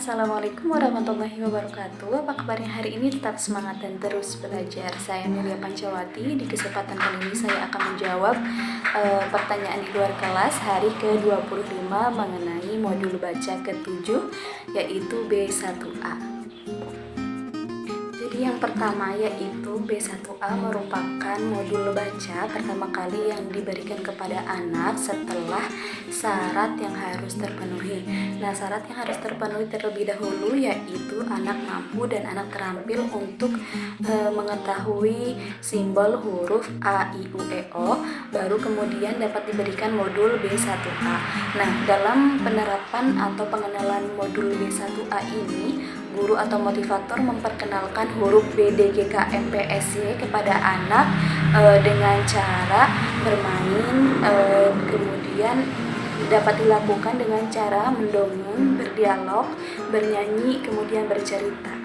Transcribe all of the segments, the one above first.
Assalamualaikum warahmatullahi wabarakatuh. Apa kabarnya hari ini? Tetap semangat dan terus belajar. Saya Melia Pancawati. Di kesempatan kali ini saya akan menjawab pertanyaan di luar kelas hari ke-25 mengenai modul baca ke-7 yaitu B1A. Jadi yang pertama yaitu B1A merupakan modul baca pertama kali yang diberikan kepada anak setelah syarat yang harus terpenuhi. Nah, syarat yang harus terpenuhi terlebih dahulu yaitu anak mampu dan anak terampil untuk mengetahui simbol huruf A, I, U, E, O, baru kemudian dapat diberikan modul B1A. Nah, dalam penerapan atau pengenalan modul B1A ini, guru atau motivator memperkenalkan huruf B, D, G, K, M, P, S, Y kepada anak dengan cara bermain, kemudian dapat dilakukan dengan cara mendongeng, berdialog, bernyanyi, kemudian bercerita.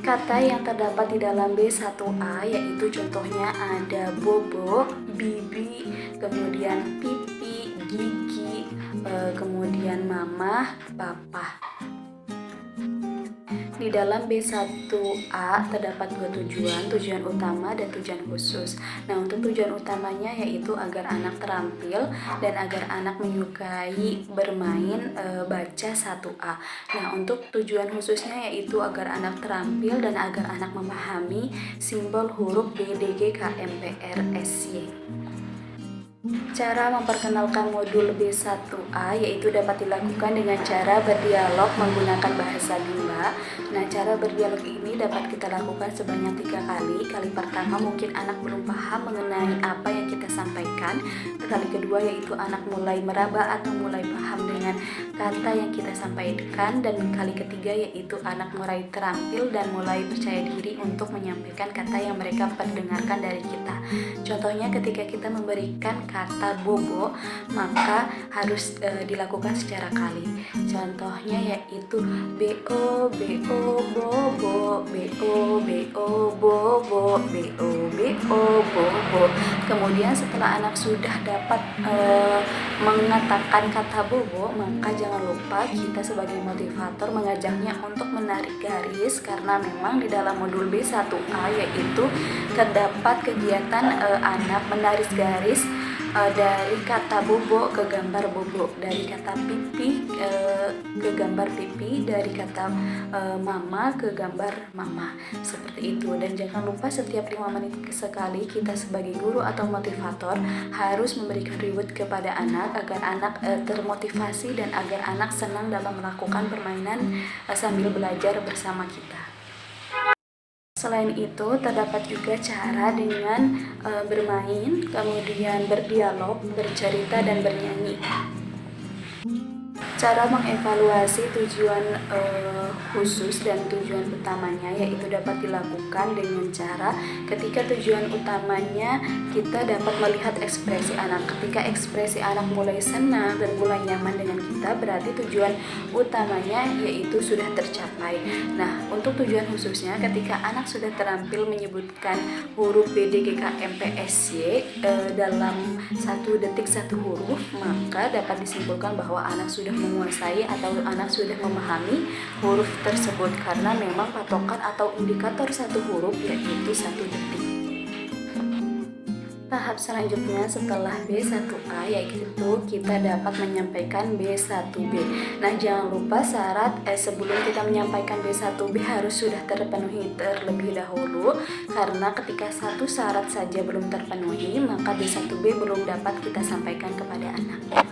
Kata yang terdapat di dalam B1A yaitu contohnya ada bobo, bibi, kemudian pipi, gigi, kemudian mama, papa. Di dalam B1A terdapat dua tujuan utama dan tujuan khusus. Nah, untuk tujuan utamanya yaitu agar anak terampil dan agar anak menyukai bermain baca 1A. Nah, untuk tujuan khususnya yaitu agar anak terampil dan agar anak memahami simbol huruf B, D, G, K, M, P, R, S, Y. Cara memperkenalkan modul B1A yaitu dapat dilakukan dengan cara berdialog menggunakan bahasa Bimba. Nah, cara berdialog ini dapat kita lakukan sebanyak 3 kali. Kali pertama mungkin anak belum paham mengenai apa yang kita sampaikan. Kali kedua yaitu anak mulai meraba atau mulai paham dengan kata yang kita sampaikan. Dan kali ketiga yaitu anak mulai terampil dan mulai percaya diri untuk menyampaikan kata yang mereka pendengarkan dari kita. Contohnya ketika kita memberikan kata bobo, maka harus dilakukan secara kali. Contohnya yaitu bo, bo, bobo, bo, bo, bobo, bo, bobo. Kemudian setelah anak sudah dapat mengatakan kata bobo, maka jangan lupa kita sebagai motivator mengajaknya untuk menarik garis, karena memang di dalam modul B1A yaitu terdapat kegiatan anak menarik garis dari kata bobo ke gambar bobo, dari kata pipi ke gambar pipi, dari kata mama ke gambar mama, seperti itu. Dan jangan lupa setiap 5 menit sekali kita sebagai guru atau motivator harus memberikan reward kepada anak agar anak termotivasi dan agar anak senang dalam melakukan permainan sambil belajar bersama kita. Selain itu, terdapat juga cara dengan bermain, kemudian berdialog, bercerita, dan bernyanyi. Cara mengevaluasi tujuan khusus dan tujuan utamanya yaitu dapat dilakukan dengan cara ketika tujuan utamanya kita dapat melihat ekspresi anak. Ketika ekspresi anak mulai senang dan mulai nyaman dengan kita, berarti tujuan utamanya yaitu sudah tercapai. Nah, untuk tujuan khususnya ketika anak sudah terampil menyebutkan huruf B, D, G, K, M, P, S, Y dalam 1 detik 1 huruf, maka dapat disimpulkan bahwa anak sudah menguasai atau anak sudah memahami huruf tersebut, karena memang patokan atau indikator 1 huruf yaitu 1 detik. Tahap selanjutnya setelah B1A yaitu kita dapat menyampaikan B1B. Nah, jangan lupa syarat sebelum kita menyampaikan B1B harus sudah terpenuhi terlebih dahulu, karena ketika satu syarat saja belum terpenuhi maka B1B belum dapat kita sampaikan kepada anak.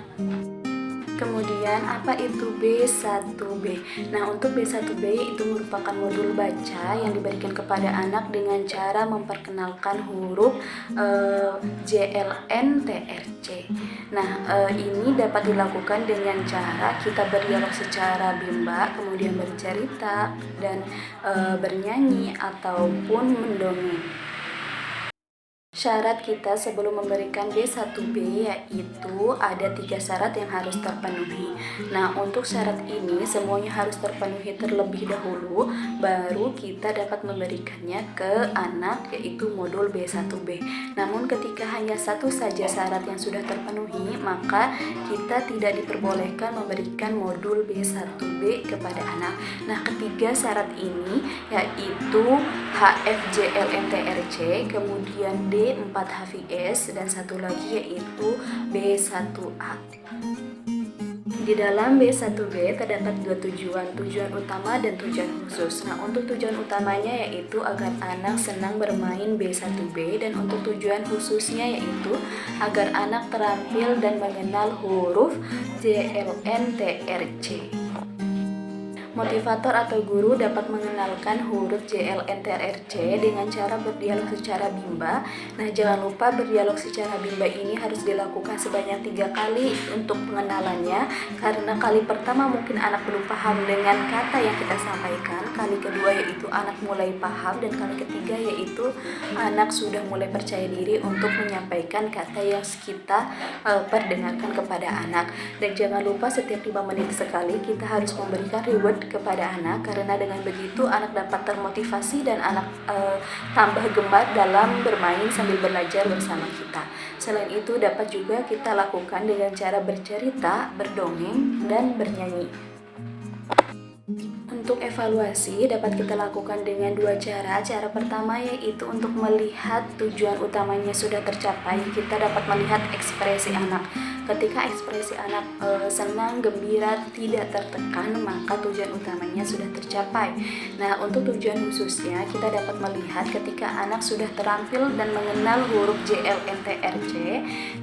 Kemudian apa itu B1B? Nah, untuk B1B itu merupakan modul baca yang diberikan kepada anak dengan cara memperkenalkan huruf JLN, TRC. Nah, ini dapat dilakukan dengan cara kita berdialog secara Bimba, kemudian bercerita dan bernyanyi ataupun mendongeng. syarat kita sebelum memberikan B1B yaitu ada 3 syarat yang harus terpenuhi. Nah, untuk syarat ini semuanya harus terpenuhi terlebih dahulu, baru kita dapat memberikannya ke anak yaitu modul B1B. Namun ketika hanya satu saja syarat yang sudah terpenuhi, maka kita tidak diperbolehkan memberikan modul B1B kepada anak. Nah, ketiga syarat ini yaitu HFJLNTRC, kemudian D4HVS, dan satu lagi yaitu B1A. Di dalam B1B terdapat 2 tujuan utama dan tujuan khusus. Nah, untuk tujuan utamanya yaitu agar anak senang bermain B1B, dan untuk tujuan khususnya yaitu agar anak terampil dan mengenal huruf JLNTRC. Motivator atau guru dapat mengenalkan huruf JLNTRC dengan cara berdialog secara bimba. Nah, jangan lupa berdialog secara bimba ini harus dilakukan sebanyak 3 kali untuk pengenalannya, karena kali pertama mungkin anak belum paham dengan kata yang kita sampaikan, kali kedua yaitu anak mulai paham, dan kali ketiga yaitu anak sudah mulai percaya diri untuk menyampaikan kata yang kita perdengarkan kepada anak. Dan jangan lupa setiap 5 menit sekali kita harus memberikan reward kepada anak, karena dengan begitu anak dapat termotivasi dan anak tambah gemar dalam bermain sambil belajar bersama kita. Selain itu dapat juga kita lakukan dengan cara bercerita, berdongeng, dan bernyanyi. Untuk evaluasi dapat kita lakukan dengan 2 cara. Cara pertama yaitu untuk melihat tujuan utamanya sudah tercapai. Kita dapat melihat ekspresi anak. Ketika ekspresi anak senang, gembira, tidak tertekan, maka tujuan utamanya sudah tercapai. Nah, untuk tujuan khususnya kita dapat melihat ketika anak sudah terampil dan mengenal huruf JLNTRC,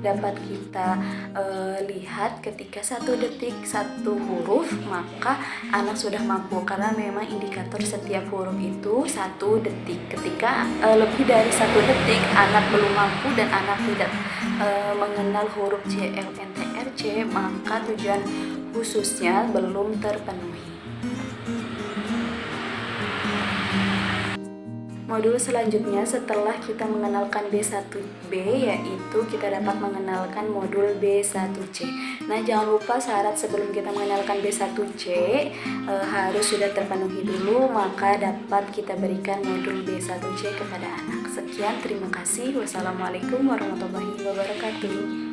dapat kita lihat ketika 1 detik 1 huruf, maka anak sudah mampu, karena memang indikator setiap huruf itu 1 detik. Ketika lebih dari 1 detik anak belum mampu dan anak tidak mengenal huruf JLNTRC, maka tujuan khususnya belum terpenuhi. Modul selanjutnya setelah kita mengenalkan B1B yaitu kita dapat mengenalkan modul B1C. Nah, jangan lupa syarat sebelum kita mengenalkan B1C harus sudah terpenuhi dulu, maka dapat kita berikan modul B1C kepada anak. Sekian, terima kasih. Wassalamualaikum warahmatullahi wabarakatuh.